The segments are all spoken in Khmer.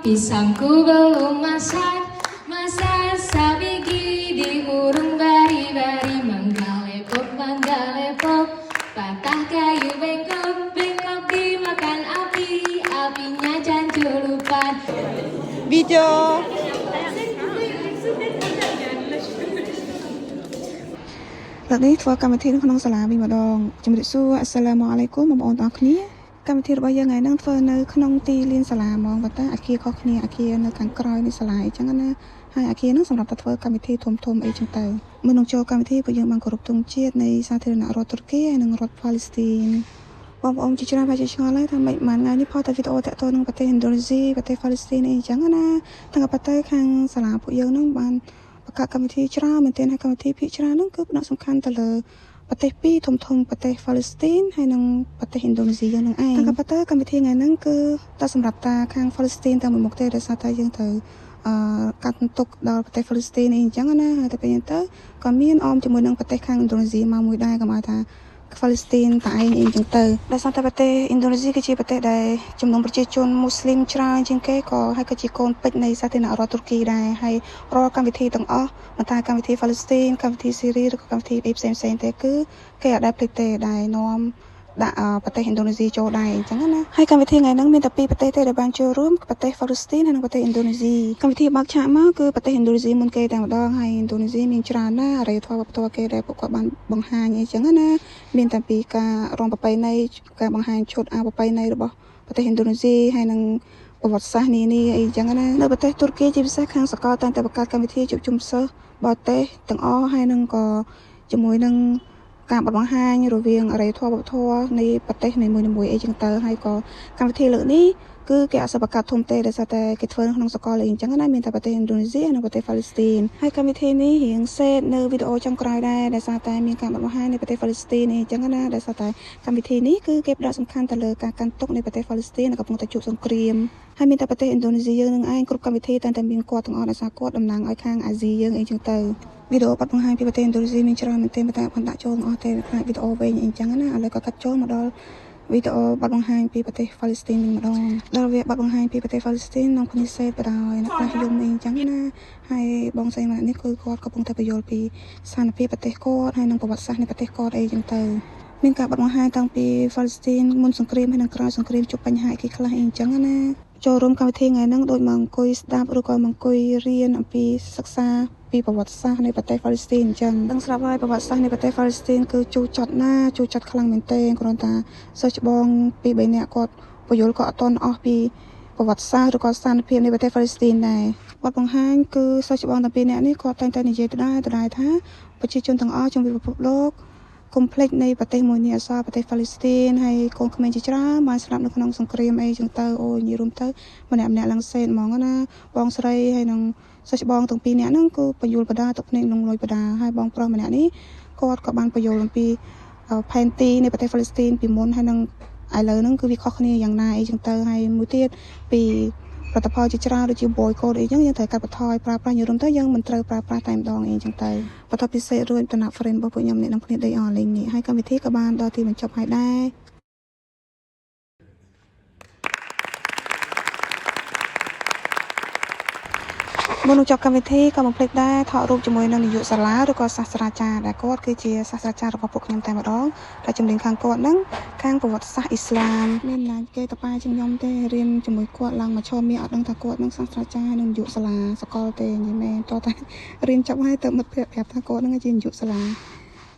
pisangku belum masak, masak sabigi diurung bari-bari, manggalepok, patah kayu bengkok dimakan api, apinya janjulupan. Video. Tadiធ្វើកម្មវិធីក្នុងសាលាវិញម្ដងជំរាបសួរអស្សឡាមអាឡៃគុំបងប្អូនទាំងអស់គ្នាកម្មវិធីរបស់យើងថ្ងៃហ្នឹងធ្វើនៅក្នុងទីលានសាលាហ្មងប៉ុន្តែអាគារខុសគ្នាអាគារនៅខាងក្រោយនៃសាលាអញ្ចឹងណាហើយអាគារហ្នឹងសម្រាប់តែធ្វើកម្មវិធីធំៗអីចឹងទៅមុននឹងចូលកម្មវិធីពួកយើងបានគោរពទង់ជាតិនៃសាធារណរដ្ឋទុរគីហើយនិងរដ្ឋប៉ាឡេស្ទីនបងប្អូនជាច្រើនប្រហែលជាឆ្ងល់ហើយថាមិនបានថ្ងៃនេះផុសតែវីដេអូតាក់ទងនឹងប្រទេសឥណ្ឌូនេស៊ីប្រទេសប៉ាឡេស្ទីនអីចឹងណាទាំងក៏ប៉ុន្តែខាងសាលាពួកយើងហ្នឹងបានបង្កើតកម្មវិធីច្រើនមែនទែនហើយកម្មវិធីភាគច្រើនហ្នឹងគឺផ្ដោតសំខាន់ទៅលើប្រទេសពីរធំប្រទេសប៉ាឡេស្ទីនហើយនិងប្រទេសឥណ្ឌូនេស៊ីយើងនឹងឯងតែក៏ប៉ុន្តែកម្មវិធីថ្ងៃហ្នឹងគឺតែសម្រាប់តាខាងប៉ាឡេស្ទីនតែមួយមុខទេដោយសារតែយើងត្រូវកាត់ទុកដល់ប្រទេសប៉ាឡេស្ទីនអីអញ្ចឹងណាហើយតែពេលហ្នឹងទៅក៏មានអមជាមួយនឹងប្រទេសខាងឥណ្ឌូនេស៊ីមកមួយដែរក៏មកថាប៉ាឡេស្ទីនតែឯងអីចឹងទៅដោយសារតែប្រទេសឥណ្ឌូនេស៊ីគឺជាប្រទេសដែលចំនួនប្រជាជនមូស្លីមច្រើនជាងគេក៏ហើយក៏ជាកូនពេជ្រនៃសាធារណរដ្ឋទុរគីដែរហើយរាល់កម្មវិធីទាំងអស់មិនថាកម្មវិធីប៉ាឡេស្ទីនកម្មវិធីស៊ីរីឬក៏កម្មវិធីផ្សេងទេគឺគេអត់ដែលភ្លេចទេដែលនាំដាក់ប្រទេសឥណ្ឌូនេស៊ីចូលដែរអញ្ចឹងណាហើយកម្មវិធីថ្ងៃហ្នឹងមានតែពីរប្រទេសទេដែលបានចូលរួមប្រទេសប៉ាឡេស្ទីនហើយនិងប្រទេសឥណ្ឌូនេស៊ីកម្មវិធីបើកឆាកមកគឺប្រទេសឥណ្ឌូនេស៊ីមុនគេតែម្ដងហើយឥណ្ឌូនេស៊ីមានច្រើនណាស់អរិយធម៌វប្បធម៌គេដែលពួកគាត់បានបង្ហាញអីចឹងណាមានតែពីការរំប្រពៃណីការបង្ហាញឈុតប្រពៃណីរបស់ប្រទេសឥណ្ឌូនេស៊ីហើយនិងប្រវត្តិសាស្ត្រនានាអីចឹងណានៅប្រទេសទុរគីជាពិសេសខាងសាកលតែងតែបង្កើតកម្មវិធីជួបជុំសិស្សបរទេសទាំងអស់ហើយនិងក៏ជាមួយនឹងការបទបង្ហាញរវាងអរិយធម៌វប្បធម៌នៃប្រទេសនីមួយៗអីចឹងទៅហើយក៏កម្មវិធីលើកនេះគឺគេអត់សូវបង្កើតធំទេដោយសារតែគេធ្វើក្នុងសកលអីចឹងណាមានតែប្រទេសឥណ្ឌូនេស៊ីនិងប្រទេសប៉ាឡេស្ទីនហើយកម្មវិធីនេះរៀងសេតនៅវីដេអូចុងក្រោយដែរដោយសារតែមានការបទបង្ហាញនៃប្រទេសប៉ាឡេស្ទីនអីចឹងណាដោយសារតែកម្មវិធីនេះគឺគេផ្ដោតសំខាន់ទៅលើការកាន់ទុកនៃប្រទេសប៉ាឡេស្ទីនដែលកំពុងតែជួបសង្គ្រាមហើយមានតែប្រទេសឥណ្ឌូនេស៊ីយើងនឹងឯងគ្រប់កម្មវិធីតែមានគាត់ទាំងអស់ដោយសារគាត់តំណាងឲ្យខាងអាស៊ីយើងអីចឹងទៅវីដេអូបាត់បង្ហាញពីប្រទេសឥណ្ឌូនេស៊ីមានច្រើនមែនទែនតែបានដាក់ចូលទាំងអស់ទេខ្លាចវីដេអូវែងអីចឹងណាឥឡូវក៏កាត់ចូលមកដល់វីដេអូបាត់បង្ហាញពីប្រទេសប៉ាឡេស្ទីនវិញម្ដងដល់វាបាត់បង្ហាញពីប្រទេសប៉ាឡេស្ទីនក្នុងគ្នាសេតបដ ாய் អ្នកខ្លះយំអីចឹងណាហើយបងស្រីម្នាក់នេះគឺគាត់កំពុងតែបញ្យល់ពីស្ថានភាពប្រទេសគាត់ហើយនិងប្រវត្តិសាស្ត្រនៃប្រទេសគាត់អីចឹងទៅមានការបាត់បង្ហាញតាំងពីប៉ាឡេស្ទីនមុនសង្គ្រាមហើយនិងក្រោយសង្គ្រាមជួបបញ្ហាអីខ្លះអីចឹងណាចូលរួមកម្មវិធីថ្ងៃហ្នឹងដូចមកអង្គុយស្ដាប់ឬក៏មកអង្គុយរៀនអំពីសិក្សាពីប្រវត្តិសាស្ត្រនៃប្រទេសប៉ាឡេស្ទីនអញ្ចឹងដឹងស្រាប់ហើយប្រវត្តិសាស្ត្រនៃប្រទេសប៉ាឡេស្ទីនគឺជូរចត់ណាជូរចត់ខ្លាំងមែនទែនគ្រាន់តែសិស្សច្បងពី3នាក់គាត់បញ្យល់ក៏អត់ទាន់អស់ពីប្រវត្តិសាស្ត្រឬក៏ស្ថានភាពនៃប្រទេសប៉ាឡេស្ទីនដែរគាត់បង្ហាញគឺសិស្សច្បងទាំងពីរនាក់នេះគាត់តែងតែនិយាយដដែលថាប្រជាជនទាំងអស់ជុំវិញពិភពលោកកុំភ្លេចនៃប្រទេសមួយនេះអសរប្រទេសប៉ាឡេស្ទីនហើយកូនក្មេងជាច្រើនបានស្លាប់នៅក្នុងសង្គ្រាមអីចឹងទៅអូយនិយាយរួមទៅម្នាក់ឡើងសេនហ្មងណាបងស្រីហើយនឹងសិស្សច្បងទាំងពីរនាក់ហ្នឹងគឺបញ្យល់បដាទឹកភ្នែកលងលុយបដាហើយបងប្រុសម្នាក់នេះគាត់ក៏បានបញ្យល់អំពីផែនទីនៃប្រទេសប៉ាឡេស្ទីនពីមុនហើយនឹងឥឡូវហ្នឹងគឺវាខុសគ្នាយ៉ាងណាអីចឹងទៅហើយមួយទៀតពីផលិតផលជាច្រើនដូចជា boycott អីចឹងយើងត្រូវកាត់បន្ថយប្រើប្រាស់យល់ទៅយើងមិនត្រូវប្រើប្រាស់តែម្ដងអីចឹងទៅបន្ទាប់ពីសេតរួចតំណាក់ friend របស់ពួកខ្ញុំអ្នកនឹងគ្នាដេកអស់លេងនេះហើយកម្មវិធីក៏បានដល់ទីបញ្ចប់ហើយដែរមុននឹងចប់កម្មវិធីក៏បំភ្លេចដែរថតរូបជាមួយនឹងនាយកសាលាឬក៏សាស្ត្រាចារ្យដែលគាត់គឺជាសាស្ត្រាចារ្យរបស់ពួកខ្ញុំតែម្ដងតែជំនាញខាងគាត់ហ្នឹងខាងប្រវត្តិសាស្ត្រអ៊ីស្លាមមានណាគេតប៉ាជាខ្ញុំទេរៀនជាមួយគាត់ឡើងមកឈរមានអត់ដឹងថាគាត់នឹងសាស្ត្រាចារ្យនិងនាយកសាលាសកលទេនិយាយមែនតោះតែរៀនចប់ហើយទៅមិត្តភក្តិប្រាប់ថាគាត់នឹងជានាយកសាលា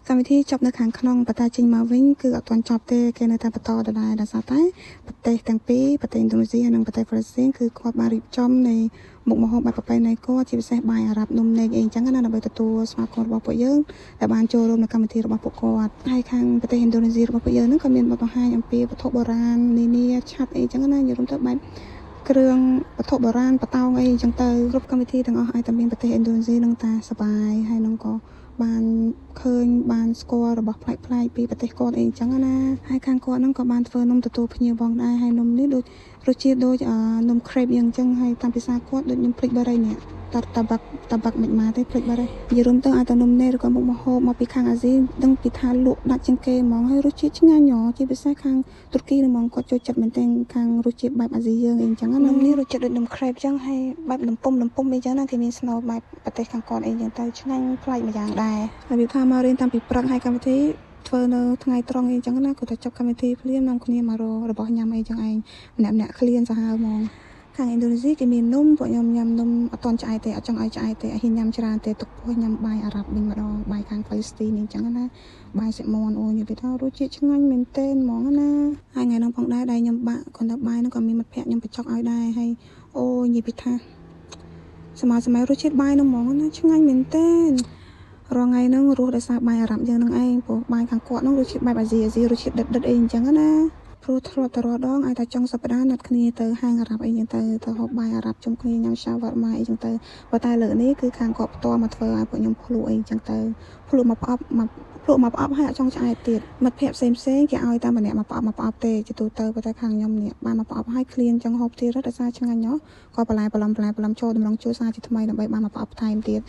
កម្មវិធីចប់នៅខាងក្នុងប៉ុន្តែចេញមកវិញគឺអត់ទាន់ចប់ទេគេនៅតែបន្តដដែលដោយសារតែប្រទេសទាំងពីរប្រទេសឥណ្ឌូនេស៊ីហើយនិងប្រទេសប៉ាឡេស្ទីនគឺគាត់បានរៀបចំនៃមុខម្ហូបបែបប្រពៃណីគាត់ជាពិសេសបាយអារ៉ាប់នំនេកអីចឹងណាដើម្បីទទួលស្វាគមន៍របស់ពួកយើងដែលបានចូលរួមនៅកម្មវិធីរបស់ពួកគាត់ហើយខាងប្រទេសឥណ្ឌូនេស៊ីរបស់ពួកយើងហ្នឹងក៏មានបង្ហាញអំពីវត្ថុបុរាណនានាឆាត់អីចឹងណានិយាយរួមទៅបែបគ្រឿងវត្ថុបុរាណបតោងអីចឹងទៅគ្រប់កម្មវិធីទាំងអស់ឲ្យតែមានប្រទេសឥណ្ឌូនេស៊ីនឹងតាសប្បាយហើយនឹងក៏បានឃើញបានស្គាល់របស់ប្លែកៗពីប្រទេសគាត់អីចឹងណាហើយខាងគាត់ហ្នឹងក៏បានធ្វើនំទទួលភ្ញៀវផងដែរហើយនំនេះដូច រសជាតិដូចនំ crepe យ៉ាងអញ្ចឹងហើយតាមភាសាគាត់ដូចខ្ញុំភ្លេចបាត់ហើយនេះតាបាក់មិនមកទេភ្លេចបាត់ហើយនិយាយរួមទៅអាចតែនំនេះឬក៏មុខម្ហូបមកពីខាងអាស៊ីដឹងពីថាលក់ដាច់ជាងគេហ្មងហើយរសជាតិឆ្ងាញ់ហ៎ជាពិសេសខាងទូរគីហ្មងគាត់ចូលចិត្តមែនទែនខាងរសជាតិបែបអាស៊ីយើងអីអញ្ចឹងនំនេះរសជាតិដូចនំ crepe អញ្ចឹងហើយបែបលំពុំអីអញ្ចឹងណាគេមានស្នូលបែបប្រទេសខាងគាត់អីអញ្ចឹងទៅឆ្ងាញ់ប្លែកម្យ៉ាងដែរហើយវាថាមករៀនតាមពីព្រឹកហើយកម្មវិធីធ្វើនៅថ្ងៃត្រង់អីចឹងណាគាត់ទៅចប់កម្មវិធីភ្លាមនាំគ្នាមករករបស់ញ៉ាំអីចឹងឯងម្នាក់ឃ្លានសាហាវហ្មងខាងឥណ្ឌូនេស៊ីគេមាននំពួកខ្ញុំញ៉ាំនំអត់តន់ឆ្អែតទេអត់ចង់ឲ្យឆ្អែតទេឲ្យហ៊ានញ៉ាំច្រើនទេទុកពោះញ៉ាំបាយអារ៉ាប់វិញម្ដងបាយខាងប៉ាឡេស្ទីនអញ្ចឹងណាបាយសាច់មាន់អូនិយាយថារសជាតិឆ្ងាញ់មែនទែនហ្មងណាហើយថ្ងៃនោះផងដែរខ្ញុំបាក់គាត់ទៅបាយនោះក៏មានមិត្តភក្តិខ្ញុំបញ្ចុកឲ្យដែរហើយអូនិយាយពីថាសម័យរសជាតិបាយនោះហ្មងណាឆ្ងាញ់មែនទែនរងថ្ងៃហ្នឹងរស់ដោយសារបាយអារ៉ាប់យើងនឹងឯងព្រោះបាយខាងគាត់នោះរសជាតិបែបអាស៊ីរសជាតិដិតអីអញ្ចឹងណាព្រោះធ្លាប់តែរស់ដងឲ្យតែចុងសប្តាហ៍ណាត់គ្នាទៅហាងអារ៉ាប់អីចឹងទៅហូបបាយអារ៉ាប់ជុំគ្នាញ៉ាំ shawarma អីចឹងទៅប៉ុន្តែលើកនេះគឺខាងគាត់ផ្ទាល់មកធ្វើឲ្យពួកខ្ញុំភ្លក់អីចឹងទៅភ្លក់មកផ្អប់ហើយអត់ចង់ឆ្អែតទៀតមិត្តភ័ក្តិផ្សេងគេឲ្យតែម្នាក់មកផ្អប់ទេជាទូទៅប៉ុន្តែខាងខ្ញុំនេះបានមកផ្អប់ឲ្យឃ្លានចង់ហូបទៀតដោយសារឆ្ងាញ់ហ៎ក៏បន្លែប្លំចូលតម្រង់ជួសារជាថ្មីដើម្បីបានមកផ្អប់ថែមទៀត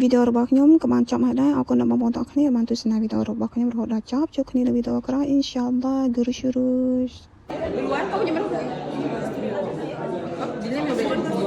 វីដេអូរបស់ខ្ញុំក៏បានចប់ហើយដែរអរគុណដល់បងប្អូនទាំងអស់គ្នាបានទស្សនាវីដេអូរបស់ខ្ញុំរហូតដល់ចប់ជួបគ្នានៅវីដេអូក្រោយ Insyaallah Guru Syurush. Duluan kamu nyaman. Oh, jadi